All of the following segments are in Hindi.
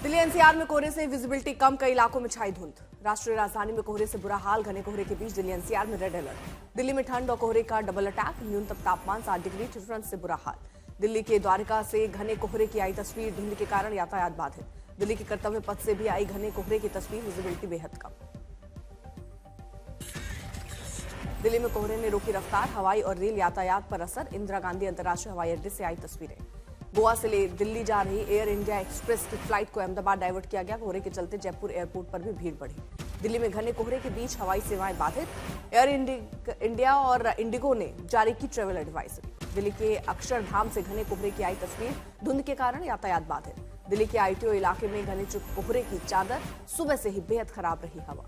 दिल्ली एनसीआर में कोहरे से विजिबिलिटी कम, कई इलाकों में छाई धुंध। राष्ट्रीय राजधानी में कोहरे से बुरा हाल, घने कोहरे के बीच दिल्ली एनसीआर में रेड अलर्ट। दिल्ली में ठंड और कोहरे का डबल अटैक, न्यूनतम तापमान 7 डिग्री, ठिठुरन से बुरा हाल। दिल्ली के द्वारका से घने कोहरे की आई तस्वीर, धुंध के कारण यातायात बाधित। दिल्ली के कर्तव्य पथ से भी आई घने कोहरे की तस्वीर, विजिबिलिटी बेहद कम। दिल्ली में कोहरे ने रोकी रफ्तार, हवाई और रेल यातायात पर असर। इंदिरा गांधी अंतर्राष्ट्रीय हवाई अड्डे से आई तस्वीरें। गोवा से दिल्ली जा रही एयर इंडिया एक्सप्रेस की फ्लाइट को अहमदाबाद डाइवर्ट किया गया। कोहरे के चलते जयपुर एयरपोर्ट पर भी भीड़ बढ़ी। दिल्ली में घने कोहरे के बीच हवाई सेवाएं बाधित। एयर इंडिया और इंडिगो ने जारी की ट्रैवल एडवाइजरी। दिल्ली के अक्षरधाम से घने कोहरे की आई तस्वीर, धुंध के कारण यातायात बाधित। दिल्ली के आईटीओ इलाके में घने कोहरे की चादर, सुबह से ही बेहद खराब रही हवा।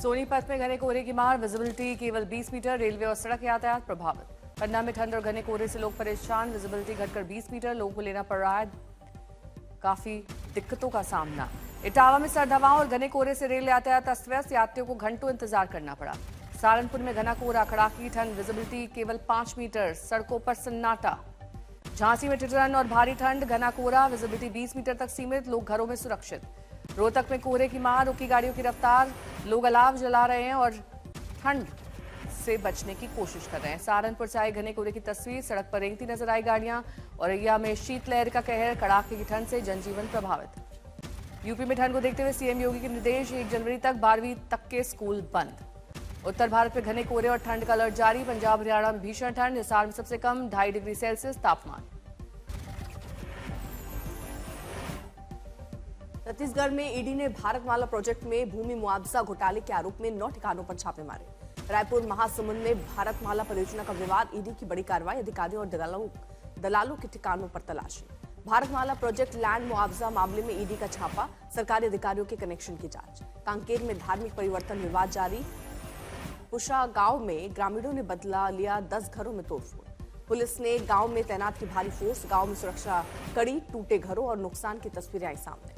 सोनीपत में घने कोहरे की मार, विजिबिलिटी केवल 20 मीटर, रेलवे और सड़क यातायात प्रभावित। पन्ना में ठंड और घने कोहरे से लोग परेशान, विजिबिलिटी घटकर 20 मीटर, लोगों को लेना पड़ रहा है काफी दिक्कतों का सामना। इटावा में सर्द हवाओं और घने कोहरे से रेल यातायात अस्त व्यस्त, यात्रियों को घंटों इंतजार करना पड़ा। सहारनपुर में घना कोहरा, कड़ाकी ठंड, विजिबिलिटी केवल 5 मीटर, सड़कों पर सन्नाटा। झांसी में ठिठुरन और भारी ठंड, घना कोहरा, विजिबिलिटी 20 मीटर तक सीमित, लोग घरों में सुरक्षित। रोहतक में कोहरे की मार, रुकी गाड़ियों की रफ्तार, लोग अलाव जला रहे हैं और ठंड से बचने की कोशिश कर रहे हैं। सहारनपुर से आए घने कोहरे की तस्वीर, सड़क पर रेंगती नजर आई गाड़ियां। औरैया में शीतलहर का कहर, कड़ाके की ठंड से जनजीवन प्रभावित। यूपी में ठंड को देखते हुए सीएम योगी के निर्देश, 1 जनवरी तक 12वीं तक के स्कूल बंद। उत्तर भारत में घने कोहरे और ठंड का अलर्ट जारी, पंजाब हरियाणा में भीषण ठंड, हिसार में सबसे कम 2.5 डिग्री सेल्सियस तापमान। छत्तीसगढ़ में ईडी ने भारतमाला प्रोजेक्ट में भूमि मुआवजा घोटाले के आरोप में 9 ठिकानों पर छापे मारे। रायपुर महासमुंद में भारतमाला परियोजना का विवाद, ईडी की बड़ी कार्रवाई, अधिकारियों और दलालों के ठिकानों पर तलाशी। भारतमाला प्रोजेक्ट लैंड मुआवजा मामले में ईडी का छापा, सरकारी अधिकारियों के कनेक्शन की जांच। कांकेर में धार्मिक परिवर्तन विवाद जारी, पुशा गांव में ग्रामीणों ने बदला लिया 10 घरों में तोड़फोड़। पुलिस ने गांव में तैनात की भारी फोर्स, गांव में सुरक्षा कड़ी, टूटे घरों और नुकसान की तस्वीरें आई सामने।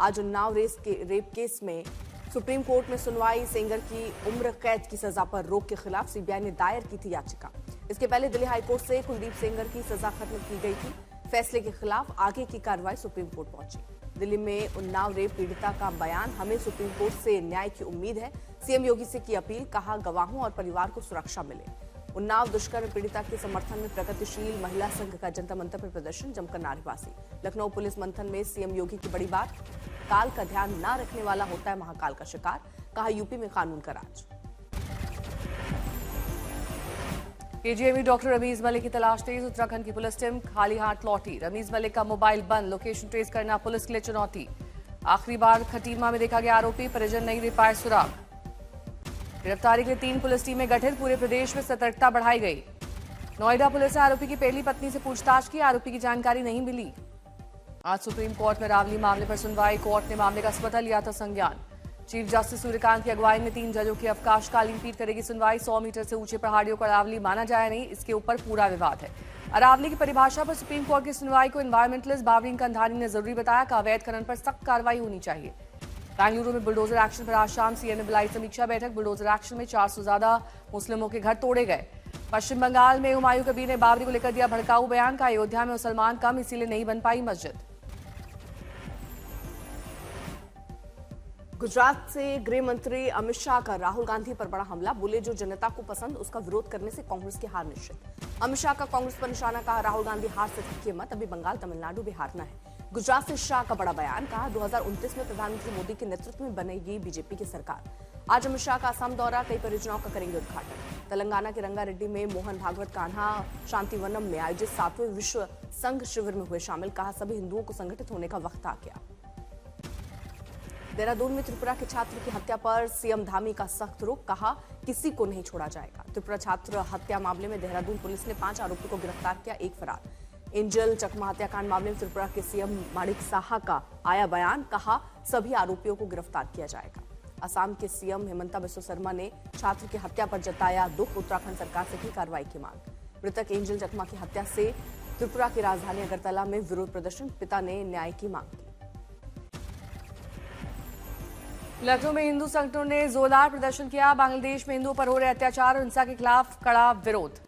आज उन्नाव रेप केस में सुप्रीम कोर्ट में सुनवाई, सेंगर की उम्र कैद की सजा पर रोक के खिलाफ सीबीआई ने दायर की थी याचिका। इसके पहले दिल्ली हाईकोर्ट से कुलदीप सेंगर की सजा खत्म की गई थी। फैसले के खिलाफ आगे की कार्रवाई सुप्रीम कोर्ट पहुंची। दिल्ली में उन्नाव रेप पीड़िता का बयान, हमें सुप्रीम कोर्ट से न्याय की उम्मीद है, सीएम योगी से की अपील, कहा गवाहों और परिवार को सुरक्षा मिले। उन्नाव दुष्कर्म पीड़िता के समर्थन में प्रगतिशील महिला संघ का जनता मंतर पर प्रदर्शन, जमकर नारेबाजी। लखनऊ पुलिस मंथन में सीएम योगी की बड़ी बात, काल का ध्यान न रखने वाला होता है महाकाल का शिकार, कहा यूपी में कानून का राज। केजीएमयू डॉक्टर रमीज मलिक की तलाश तेज, उत्तराखंड की पुलिस टीम खाली हाथ लौटी। रमीज मलिक का मोबाइल बंद, लोकेशन ट्रेस करना पुलिस के लिए चुनौती। आखिरी बार खटीमा में देखा गया आरोपी, परिजन नहीं दे पाए सुराग। गिरफ्तारी के लिए 3 पुलिस टीमें गठित, पूरे प्रदेश में सतर्कता बढ़ाई गई। नोएडा पुलिस ने आरोपी की पहली पत्नी से पूछताछ की, आरोपी की जानकारी नहीं मिली। आज सुप्रीम कोर्ट में रावली मामले पर सुनवाई, कोर्ट ने मामले का स्वतः लिया था संज्ञान। चीफ जस्टिस सूर्यकांत की अगुवाई में 3 जजों की अवकाशकालीन पीठ करेगी सुनवाई। 100 मीटर से ऊंचे पहाड़ियों को अरावली माना जाए नहीं, इसके ऊपर पूरा विवाद है। अरावली की परिभाषा पर सुप्रीम कोर्ट की सुनवाई को एनवायरमेंटलिस्ट बावरीन कंधानी ने जरूरी बताया, कि अवैध खनन पर सख्त कार्रवाई होनी चाहिए। बेंगलुरु में बुलडोजर एक्शन पर आज शाम सीएम ने बुलाई समीक्षा बैठक। बुलडोजर एक्शन में 400 से ज्यादा मुस्लिमों के घर तोड़े गए। पश्चिम बंगाल में हुमायूं कबीर ने बाबरी को लेकर दिया भड़काऊ बयान, का अयोध्या में मुसलमान कम, इसीलिए नहीं बन पाई मस्जिद। गुजरात से गृह मंत्री अमित शाह का राहुल गांधी पर बड़ा हमला, बोले जो जनता को पसंद उसका विरोध करने से कांग्रेस की हार निश्चित। अमित शाह का कांग्रेस पर निशाना, कहा राहुल गांधी हार से थकिए मत, अभी बंगाल तमिलनाडु भी हारना है। गुजरात से शाह का बड़ा बयान, कहा 2029 में प्रधानमंत्री मोदी के नेतृत्व में बनेगी बीजेपी की सरकार। आज अमित शाह का असम दौरा, कई परियोजनाओं का करेंगे उद्घाटन। तेलंगाना के रंगारेड्डी में मोहन भागवत कान्हा शांतिवनम में आयोजित 7वें विश्व संघ शिविर में हुए शामिल, कहा सभी हिंदुओं को संगठित होने का वक्त आ गया। देहरादून में त्रिपुरा के छात्र की हत्या पर सीएम धामी का सख्त रुख, कहा किसी को नहीं छोड़ा जाएगा। त्रिपुरा छात्र हत्या मामले में देहरादून पुलिस ने 5 आरोपियों को गिरफ्तार किया, 1 फरार। एंजल चकमा हत्याकांड मामले में त्रिपुरा के सीएम माणिक साहा का आया बयान, कहा सभी आरोपियों को गिरफ्तार किया जाएगा। असम के सीएम हेमंता बिस्वा शर्मा ने छात्र की हत्या पर जताया दुख, उत्तराखंड सरकार से की कार्रवाई की मांग। मृतक एंजल चकमा की हत्या से त्रिपुरा की राजधानी अगरतला में विरोध प्रदर्शन, पिता ने न्याय की मांग की। लखनऊ में हिंदू संगठनों ने जोरदार प्रदर्शन किया, बांग्लादेश में हिंदुओं पर हो रहे अत्याचार और हिंसा के खिलाफ कड़ा विरोध।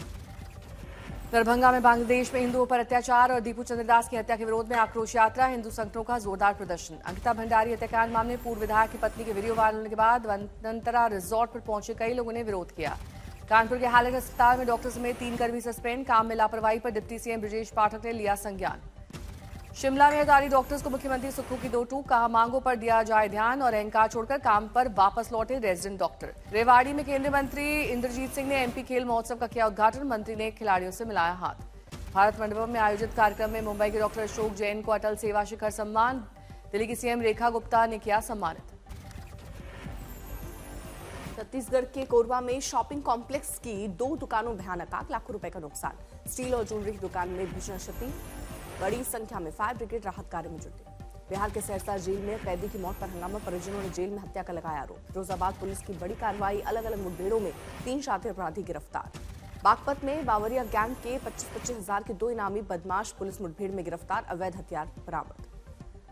दरभंगा में बांग्लादेश में हिंदुओं पर अत्याचार और दीपू चंद्रदास की हत्या के विरोध में आक्रोश यात्रा, हिंदू संगठनों का जोरदार प्रदर्शन। अंकिता भंडारी हत्याकांड मामले में पूर्व विधायक की पत्नी के वीडियो वायरल होने के बाद वनंतरा रिजॉर्ट पर पहुंचे कई लोगों ने विरोध किया। कानपुर के हालत अस्पताल में डॉक्टर समेत 3 कर्मी सस्पेंड, काम में लापरवाही पर डिप्टी सीएम ब्रजेश पाठक ने लिया संज्ञान। शिमला में हड़ताली डॉक्टर्स को मुख्यमंत्री सुक्खू की 2 टूक, कहा मांगों पर दिया जाए ध्यान और अहंकार छोड़कर काम पर वापस लौटे रेजिडेंट डॉक्टर। रेवाड़ी में केंद्रीय मंत्री इंद्रजीत सिंह ने एमपी खेल महोत्सव का किया उद्घाटन, मंत्री ने खिलाड़ियों से मिलाया हाथ। भारत मंडपम में आयोजित कार्यक्रम में मुंबई के डॉक्टर अशोक जैन को अटल सेवा शिखर सम्मान, दिल्ली की सीएम रेखा गुप्ता ने किया सम्मानित। छत्तीसगढ़ के कोरबा में शॉपिंग कॉम्प्लेक्स की 2 दुकानों में भयानक आग, लाखों रुपए का नुकसान। स्टील और ज्वेलरी की दुकान में भीषण क्षति, बड़ी संख्या में फायर ब्रिगेड राहत कार्य में जुटी। बिहार के सहरसा जेल में कैदी की मौत पर हंगामा, परिजनों ने जेल में हत्या का लगाया आरोप। फिरोजाबाद पुलिस की बड़ी कार्रवाई, अलग अलग मुठभेड़ों में 3 शातिर अपराधी गिरफ्तार। बागपत में बावरिया गैंग के 25-25 हजार के 2 इनामी बदमाश पुलिस मुठभेड़ में गिरफ्तार, अवैध हथियार बरामद।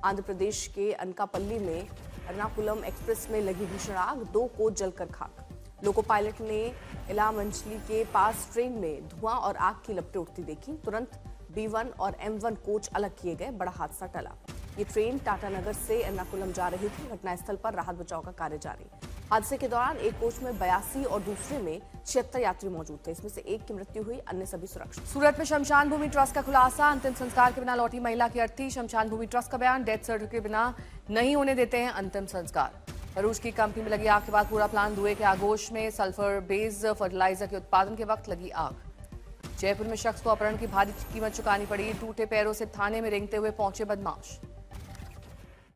आंध्र प्रदेश के अनकापल्ली में एर्नाकुलम एक्सप्रेस में लगी भीषण आग, 2 कोच जलकर खाक। लोको पायलट ने इलामंचली के पास ट्रेन में धुआं और आग की लपटें उठती देखी, तुरंत B1 और M1 कोच अलग किए गए, बड़ा हादसा टला। ये ट्रेन टाटानगर से एर्नाकुलम जा रही थी। घटनास्थल पर राहत बचाव का कार्य जारी। हादसे के दौरान एक कोच में 82 और दूसरे में 76 यात्री मौजूद थे। इसमें से एक की मृत्यु हुई, अन्य सभी सुरक्षित। सूरत में शमशान भूमि ट्रस्ट का खुलासा, अंतिम संस्कार के बिना लौटी महिला की अर्थी। शमशान भूमि ट्रस्ट का बयान, डेथ सर्टिफिकेट के बिना नहीं होने देते हैं अंतिम संस्कार। रूस की कंपनी में लगी आग के बाद पूरा प्लान धुएं के आगोश में, सल्फर बेस्ड फर्टिलाइजर के उत्पादन के वक्त लगी आग। जयपुर में शख्स को अपहरण की भारी कीमत चुकानी पड़ी, टूटे पैरों से थाने में रेंगते हुए पहुंचे बदमाश।